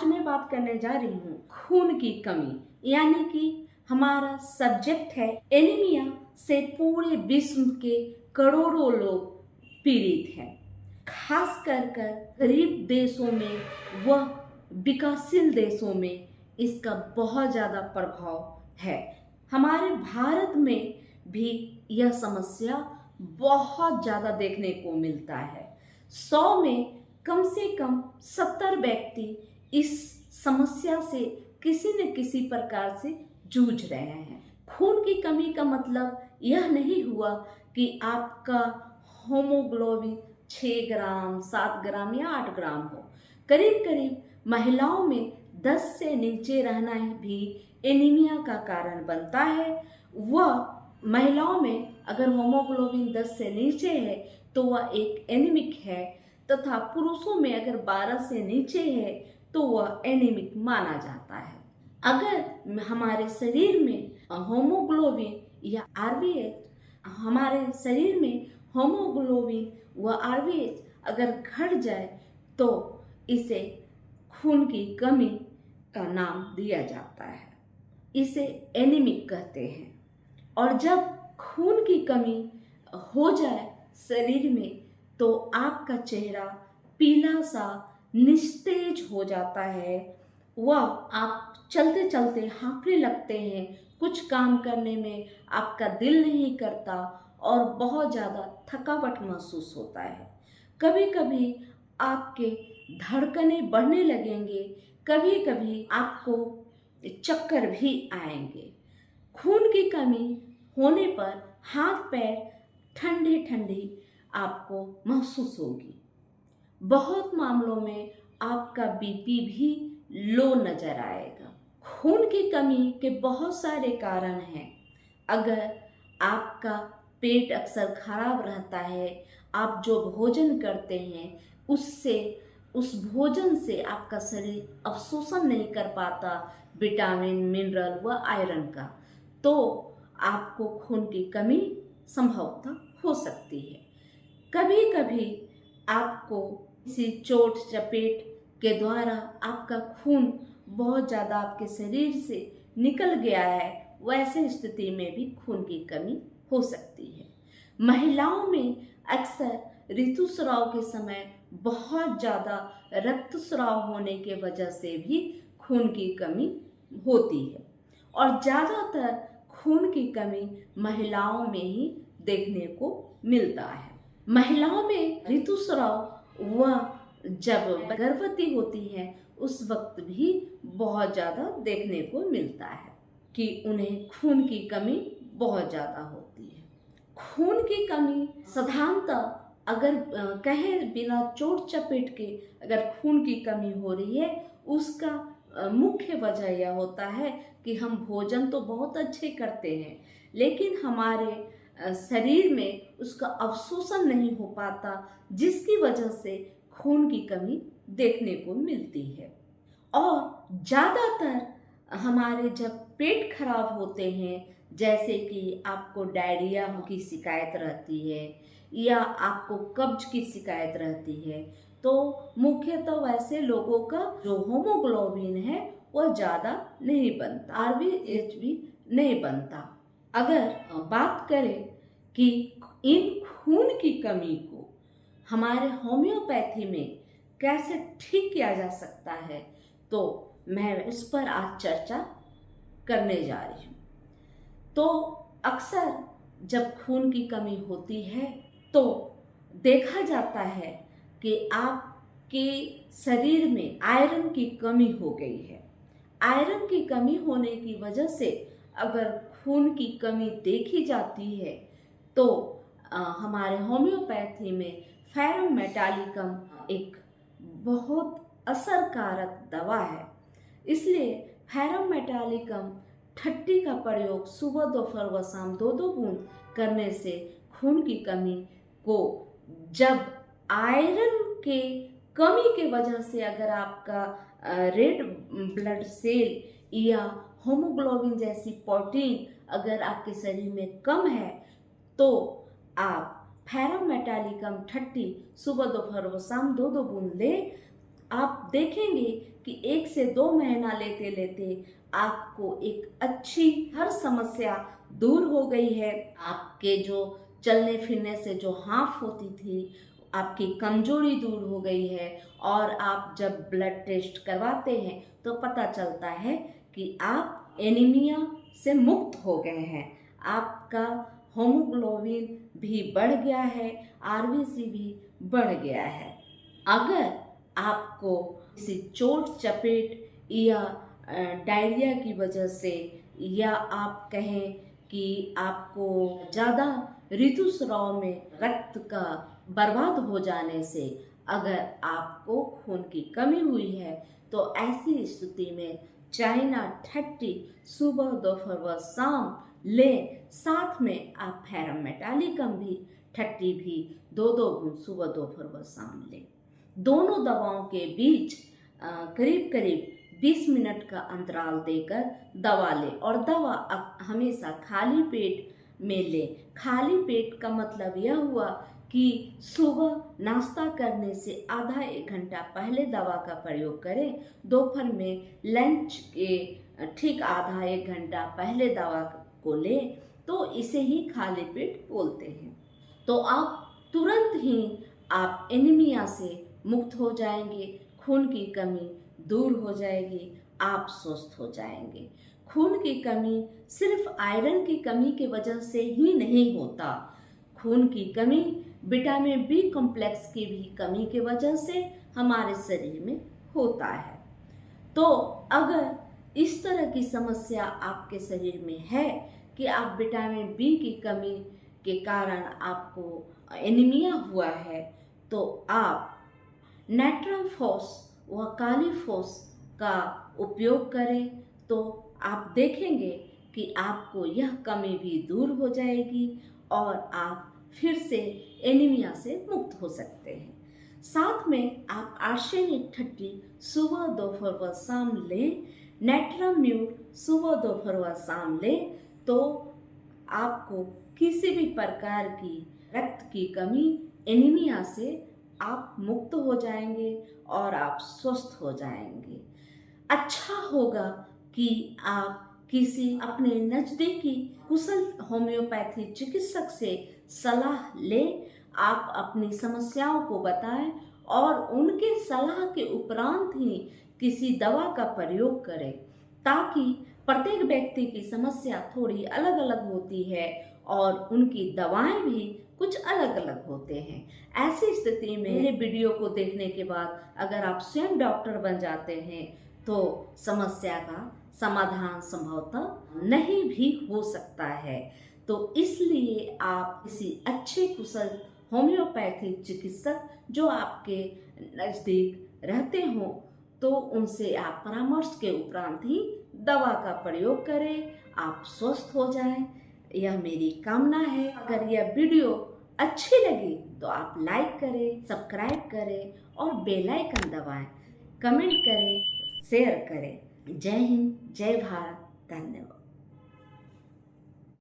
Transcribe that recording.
मैं बात करने जा रही हूँ खून की कमी, यानी कि हमारा सब्जेक्ट है एनीमिया से पूरे विश्व के करोड़ों लोग पीड़ित हैं। खास कर गरीब देशों में व विकासशील देशों में इसका बहुत ज़्यादा प्रभाव है। हमारे भारत में भी यह समस्या बहुत ज़्यादा देखने को मिलता है। 100 में कम से कम 70 व्यक्ति इस समस्या से किसी न किसी प्रकार से जूझ रहे हैं। खून की कमी का मतलब यह नहीं हुआ कि आपका होमोग्लोबिन 6 ग्राम, 7 ग्राम या 8 ग्राम हो। करीब करीब महिलाओं में 10 से नीचे रहना भी एनीमिया का कारण बनता है। वह महिलाओं में अगर होमोग्लोबिन 10 से नीचे है तो वह एक एनीमिक है, तथा पुरुषों में अगर 12 से नीचे है तो वह एनीमिक माना जाता है। अगर हमारे शरीर में होमोग्लोबिन या आरबीएच, हमारे शरीर में होमोग्लोबिन व आरबीएच अगर घट जाए तो इसे खून की कमी का नाम दिया जाता है। इसे एनीमिक कहते हैं। और जब खून की कमी हो जाए शरीर में तो आपका चेहरा पीला सा निस्तेज हो जाता है। वह आप चलते चलते हाँफने लगते हैं, कुछ काम करने में आपका दिल नहीं करता और बहुत ज़्यादा थकावट महसूस होता है। कभी कभी आपके धड़कनें बढ़ने लगेंगे, कभी कभी आपको चक्कर भी आएंगे। खून की कमी होने पर हाथ पैर ठंडी ठंडी आपको महसूस होगी। बहुत मामलों में आपका बीपी भी लो नजर आएगा। खून की कमी के बहुत सारे कारण हैं। अगर आपका पेट अक्सर खराब रहता है, आप जो भोजन करते हैं उस भोजन से आपका शरीर अवशोषण नहीं कर पाता विटामिन, मिनरल व आयरन का, तो आपको खून की कमी संभवतः हो सकती है। कभी कभी आपको किसी चोट चपेट के द्वारा आपका खून बहुत ज़्यादा आपके शरीर से निकल गया है, वैसे स्थिति में भी खून की कमी हो सकती है। महिलाओं में अक्सर ऋतुस्राव के समय बहुत ज़्यादा रक्तस्राव होने के वजह से भी खून की कमी होती है, और ज़्यादातर खून की कमी महिलाओं में ही देखने को मिलता है। महिलाओं में ऋतुस्राव व जब गर्भवती होती हैं उस वक्त भी बहुत ज़्यादा देखने को मिलता है कि उन्हें खून की कमी बहुत ज़्यादा होती है। खून की कमी साधारणतः अगर कहें बिना चोट चपेट के अगर खून की कमी हो रही है, उसका मुख्य वजह यह होता है कि हम भोजन तो बहुत अच्छे करते हैं लेकिन हमारे शरीर में उसका अवशोषण नहीं हो पाता, जिसकी वजह से खून की कमी देखने को मिलती है। और ज़्यादातर हमारे जब पेट खराब होते हैं, जैसे कि आपको डायरिया की शिकायत रहती है या आपको कब्ज की शिकायत रहती है, तो मुख्यतः वैसे लोगों का जो होमोग्लोबिन है वह ज़्यादा नहीं बनता, आरबीएच भी नहीं बनता। अगर बात करें कि इन खून की कमी को हमारे होम्योपैथी में कैसे ठीक किया जा सकता है, तो मैं उस पर आज चर्चा करने जा रही हूँ। तो अक्सर जब खून की कमी होती है तो देखा जाता है कि आपके शरीर में आयरन की कमी हो गई है। आयरन की कमी होने की वजह से अगर खून की कमी देखी जाती है तो हमारे होम्योपैथी में फेरम मेटालिकम एक बहुत असरकारक दवा है। इसलिए फेरम मेटालिकम 30 का प्रयोग सुबह दोपहर व शाम 2-2 बूंद करने से खून की कमी को, जब आयरन के कमी के वजह से अगर आपका रेड ब्लड सेल या होमोग्लोबिन जैसी प्रोटीन अगर आपके शरीर में कम है, तो आप फेरम मेटालिकम 30 सुबह दोपहर व शाम 2-2 बूंद लें। आप देखेंगे कि 1 से 2 महीना लेते लेते आपको एक अच्छी हर समस्या दूर हो गई है। आपके जो चलने फिरने से जो हाँफ होती थी, आपकी कमजोरी दूर हो गई है। और आप जब ब्लड टेस्ट करवाते हैं तो पता चलता है कि आप एनीमिया से मुक्त हो गए हैं। आपका होमोग्लोबिन भी बढ़ गया है, आरबीसी भी बढ़ गया है। अगर आपको किसी चोट चपेट या डायरिया की वजह से, या आप कहें कि आपको ज़्यादा ऋतुस्राव में रक्त का बर्बाद हो जाने से अगर आपको खून की कमी हुई है, तो ऐसी स्थिति में चाइना 30 सुबह दोपहर व शाम लें। साथ में आप फेरमेटालिकम भी 30 भी 2-2 बूंद सुबह दोपहर व शाम लें। दोनों दवाओं के बीच करीब करीब 20 मिनट का अंतराल देकर दवा लें, और दवा हमेशा खाली पेट में लें। खाली पेट का मतलब यह हुआ कि सुबह नाश्ता करने से आधा 1 घंटा पहले दवा का प्रयोग करें, दोपहर में लंच के ठीक आधा 1 घंटा पहले दवा को लें, तो इसे ही खाली पेट बोलते हैं। तो आप तुरंत ही आप एनीमिया से मुक्त हो जाएंगे, खून की कमी दूर हो जाएगी, आप स्वस्थ हो जाएंगे। खून की कमी सिर्फ आयरन की कमी की वजह से ही नहीं होता। खून की कमी विटामिन बी कॉम्प्लेक्स की भी कमी की वजह से हमारे शरीर में होता है। तो अगर इस तरह की समस्या आपके शरीर में है कि आप विटामिन बी की कमी के कारण आपको एनीमिया हुआ है, तो आप नेट्रम फॉस व कालीफॉस का उपयोग करें, तो आप देखेंगे कि आपको यह कमी भी दूर हो जाएगी और आप फिर से एनीमिया से मुक्त हो सकते हैं। साथ में आप आर्सेनिक 30 सुबह दोपहर व शाम लें, नेट्रम म्यूट सुबह दोपहर व शाम लें, तो आपको किसी भी प्रकार की रक्त की कमी, एनीमिया से आप मुक्त हो जाएंगे और आप स्वस्थ हो जाएंगे। अच्छा होगा कि आप किसी अपने नज़दीकी कुशल होम्योपैथी चिकित्सक से सलाह लें। आप अपनी समस्याओं को बताएं और उनके सलाह के उपरांत ही किसी दवा का प्रयोग करें, ताकि प्रत्येक व्यक्ति की समस्या थोड़ी अलग अलग होती है और उनकी दवाएं भी कुछ अलग अलग होते हैं। ऐसी स्थिति में मेरे वीडियो को देखने के बाद अगर आप स्वयं डॉक्टर बन जाते हैं, तो समस्या का समाधान संभवतः नहीं भी हो सकता है। तो इसलिए आप किसी अच्छे कुशल होम्योपैथी चिकित्सक जो आपके नज़दीक रहते हों, तो उनसे आप परामर्श के उपरांत ही दवा का प्रयोग करें, आप स्वस्थ हो जाएं। यह मेरी कामना है। अगर यह वीडियो अच्छी लगी तो आप लाइक करें, सब्सक्राइब करें और बेल आइकन दबाएं, कमेंट करें, शेयर करें। जय हिंद, जय भारत, धन्यवाद।